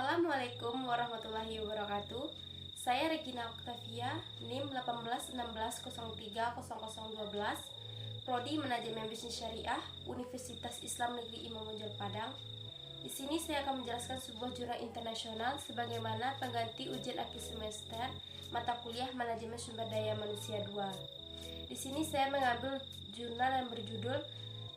Assalamualaikum warahmatullahi wabarakatuh. Saya Regina Octavia, NIM 1816030012, Prodi Manajemen Bisnis Syariah, Universitas Islam Negeri Imam Bonjol Padang. Di sini saya akan menjelaskan sebuah jurnal internasional sebagaimana pengganti ujian akhir semester mata kuliah Manajemen Sumber Daya Manusia 2. Di sini saya mengambil jurnal yang berjudul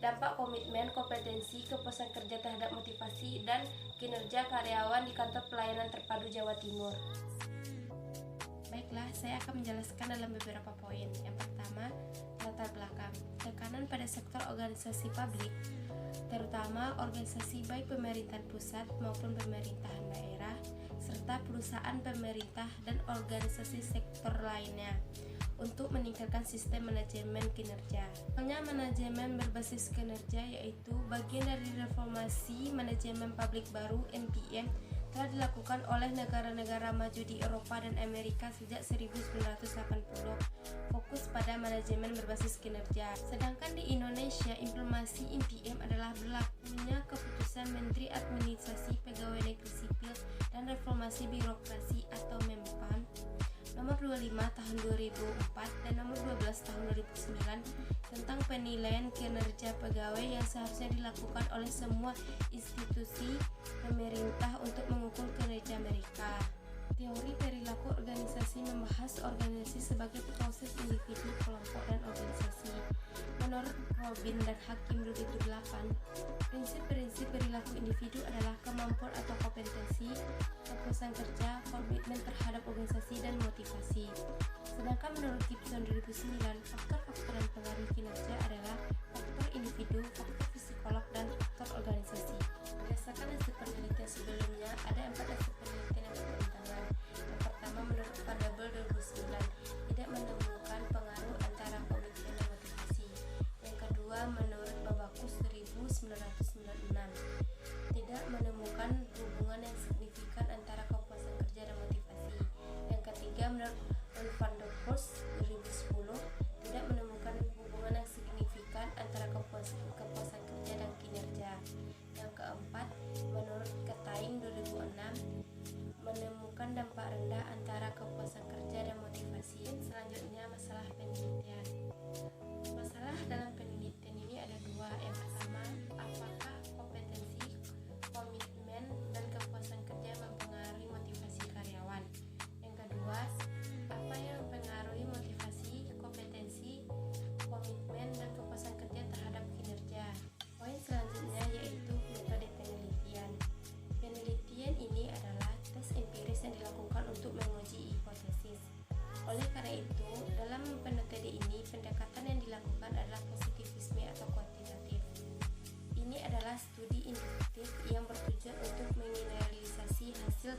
Dampak Komitmen, Kompetensi, Kepuasan Kerja terhadap Motivasi dan Kinerja Karyawan di Kantor Pelayanan Terpadu Jawa Timur. Baiklah, saya akan menjelaskan dalam beberapa poin. Yang pertama, latar belakang. Tekanan pada sektor organisasi publik, terutama organisasi baik pemerintahan pusat maupun pemerintahan daerah, serta perusahaan pemerintah dan organisasi sektor lainnya, untuk meningkatkan sistem manajemen kinerja. Hanya manajemen berbasis kinerja yaitu bagian dari reformasi manajemen publik baru (NPM) telah dilakukan oleh negara-negara maju di Eropa dan Amerika sejak 1980, fokus pada manajemen berbasis kinerja. Sedangkan di Indonesia, implementasi NPM adalah berlakunya keputusan Menteri Administrasi Pegawai Negeri Sipil dan Reformasi Birokrasi atau Menpan Nomor 25 Tahun 2004 dan Nomor 12 Tahun 2009 tentang penilaian kinerja pegawai yang seharusnya dilakukan oleh semua institusi pemerintah untuk mengukur kinerja mereka. Teori perilaku organisasi membahas organisasi sebagai proses individu, kelompok, dan organisasi. Menurut Robin dan Hakim 2008, prinsip-prinsip perilaku individu adalah kemampuan atau kompetensi, kepuasan kerja, komitmen terhadap organisasi, dan motivasi. Sedangkan menurut Gibson 2009, faktor-faktor yang pengaruh kinerja adalah faktor individu, faktor psikolog, dan faktor organisasi. Berdasarkan hasil penelitian sebelumnya, ada 4 hasil penelitian yang bertentangan. Yang pertama, menurut Fadable 2009, tidak menemukan pengaruh antara komitmen dan motivasi. Yang kedua, menurut Babakus 1996, tidak menemukan hubungan yang signifikan antara kepuasan kerja dan motivasi. Yang ketiga, menurut Van der Horst 2010, tidak menemukan hubungan yang signifikan antara kepuasan kerja dan kinerja. Yang keempat, menurut Kataing 2006, menemukan dampak rendah antara kepuasan kerja dan motivasi. Selanjutnya, masalah penelitian. Masalah dalam penelitian ini ada 2. Yang pertama, apakah kompetensi, komitmen, dan kepuasan kerja mempengaruhi motivasi karyawan? Yang kedua, apa yang mempengaruhi motivasi, kompetensi, komitmen, dan kepuasan kerja terhadap kinerja? Poin selanjutnya yaitu metode penelitian. Penelitian ini adalah tes empiris yang dilakukan untuk menguji hipotesis. Oleh karena itu, dalam metode ini, pendekatan yang dilakukan adalah positivisme atau kuantitatif. Ini adalah studi induktif yang bertujuan untuk mengeneralisasi hasil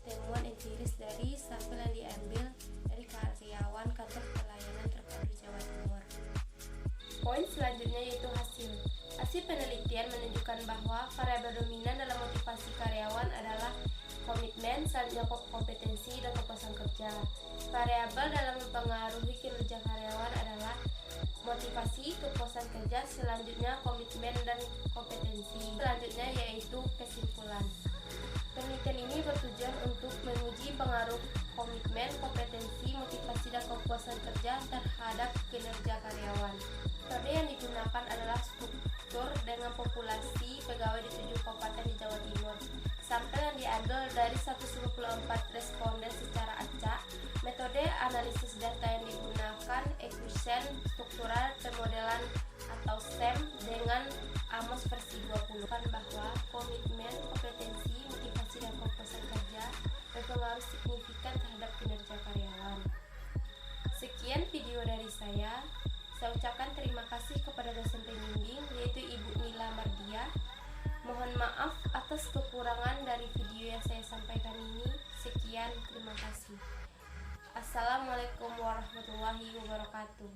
temuan empiris dari sampel yang diambil dari karyawan Kantor Pelayanan Terpadu Jawa Timur. Poin selanjutnya yaitu hasil. Hasil penelitian menunjukkan bahwa variabel dominan dalam motivasi karyawan adalah komitmen, selanjutnya kompetensi, dan kepuasan kerja. Variabel dalam mempengaruhi kinerja karyawan adalah motivasi, kepuasan kerja, selanjutnya komitmen, dan kompetensi. Selanjutnya yaitu kesimpulan. Penelitian ini bertujuan untuk menguji pengaruh komitmen, kompetensi, motivasi, dan kepuasan kerja terhadap kinerja karyawan. Metode yang digunakan adalah struktur dengan populasi pegawai di 7 kabupaten di Jawa Timur. Sampel yang diambil dari 194 responden secara acak. Metode analisis data yang digunakan efisien, struktural, pemodelan atau STEM dengan Amos versi 20. Bahwa komitmen, kompetensi, motivasi, dan kepuasan kerja berpengaruh signifikan terhadap kinerja karyawan. Sekian video dari saya. Saya ucapkan terima kasih kepada dosen pembimbing yaitu Ibu Nila Mardia. Mohon maaf atas kekurangan dari video yang saya sampaikan ini. Sekian, terima kasih. Assalamualaikum warahmatullahi wabarakatuh.